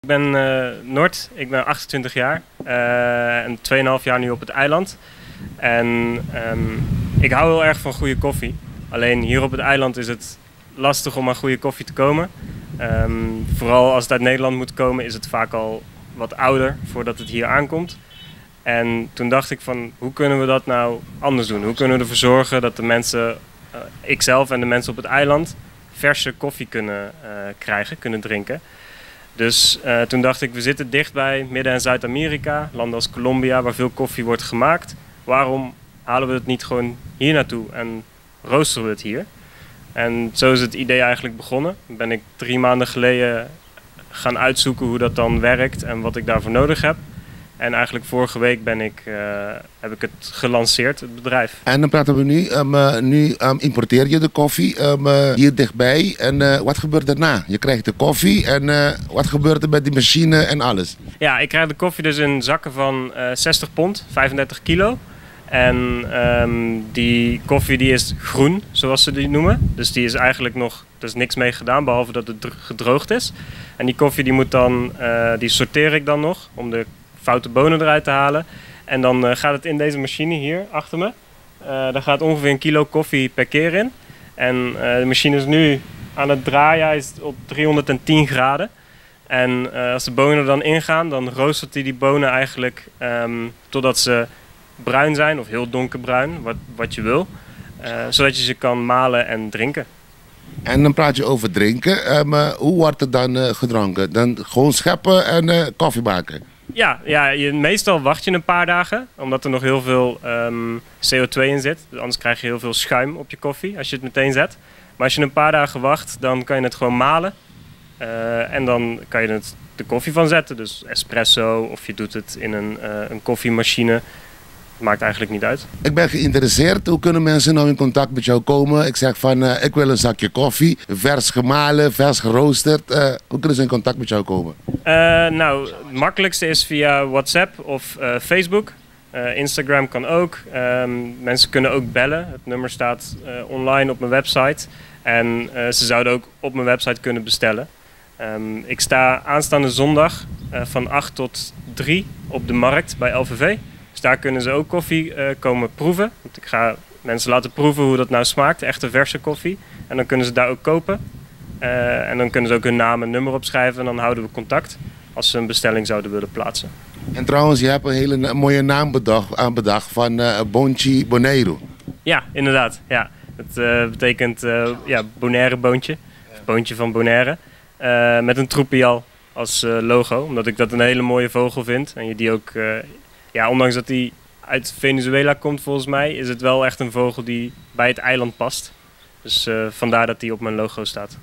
Ik ben Nort, ik ben 28 jaar en 2,5 jaar nu op het eiland. En ik hou heel erg van goede koffie. Alleen hier op het eiland is het lastig om aan goede koffie te komen. Vooral als het uit Nederland moet komen is het vaak al wat ouder voordat het hier aankomt. En toen dacht ik van, hoe kunnen we dat nou anders doen? Hoe kunnen we ervoor zorgen dat de mensen, ikzelf en de mensen op het eiland, verse koffie kunnen krijgen, kunnen drinken. Dus toen dacht ik, we zitten dichtbij Midden- en Zuid-Amerika, landen als Colombia, waar veel koffie wordt gemaakt. Waarom halen we het niet gewoon hier naartoe en roosteren we het hier? En zo is het idee eigenlijk begonnen. Ben ik 3 maanden geleden gaan uitzoeken hoe dat dan werkt en wat ik daarvoor nodig heb. En eigenlijk vorige week heb ik het gelanceerd, het bedrijf. En dan praten we nu importeer je de koffie hier dichtbij. En wat gebeurt daarna? Je krijgt de koffie en wat gebeurt er met die machine en alles? Ja, ik krijg de koffie dus in zakken van 60 pond, 35 kilo. En die koffie die is groen, zoals ze die noemen. Dus die is eigenlijk nog, er is niks mee gedaan, behalve dat het gedroogd is. En die koffie die sorteer ik dan nog, om de foute bonen eruit te halen. En dan gaat het in deze machine hier achter me. Daar gaat ongeveer 1 kilo koffie per keer in. En de machine is nu aan het draaien, hij is op 310 graden. En als de bonen er dan ingaan, dan roostert hij die bonen eigenlijk totdat ze bruin zijn, of heel donkerbruin, wat je wil. Zodat je ze kan malen en drinken. En dan praat je over drinken. Hoe wordt het dan gedronken? Dan gewoon scheppen en koffie maken? Ja, meestal wacht je een paar dagen, omdat er nog heel veel CO2 in zit. Anders krijg je heel veel schuim op je koffie als je het meteen zet. Maar als je een paar dagen wacht, dan kan je het gewoon malen. En dan kan je de koffie van zetten. Dus espresso of je doet het in een koffiemachine. Maakt eigenlijk niet uit. Ik ben geïnteresseerd. Hoe kunnen mensen nou in contact met jou komen? Ik zeg van, ik wil een zakje koffie. Vers gemalen, vers geroosterd. Hoe kunnen ze in contact met jou komen? Nou, het makkelijkste is via WhatsApp of Facebook. Instagram kan ook. Mensen kunnen ook bellen. Het nummer staat online op mijn website. En ze zouden ook op mijn website kunnen bestellen. Ik sta aanstaande zondag van 8 tot 3 op de markt bij LVV. Dus daar kunnen ze ook koffie komen proeven. Want ik ga mensen laten proeven hoe dat nou smaakt, echte verse koffie. En dan kunnen ze daar ook kopen. En dan kunnen ze ook hun naam en nummer opschrijven en dan houden we contact als ze een bestelling zouden willen plaatsen. En trouwens, je hebt een hele mooie naam bedacht van Bonchi Boneiro. Ja, inderdaad. Ja. Het betekent Bonaire boontje, boontje van Bonaire. Met een troepial als logo, omdat ik dat een hele mooie vogel vind. En je die ook... ondanks dat hij uit Venezuela komt volgens mij, is het wel echt een vogel die bij het eiland past. Dus vandaar dat hij op mijn logo staat.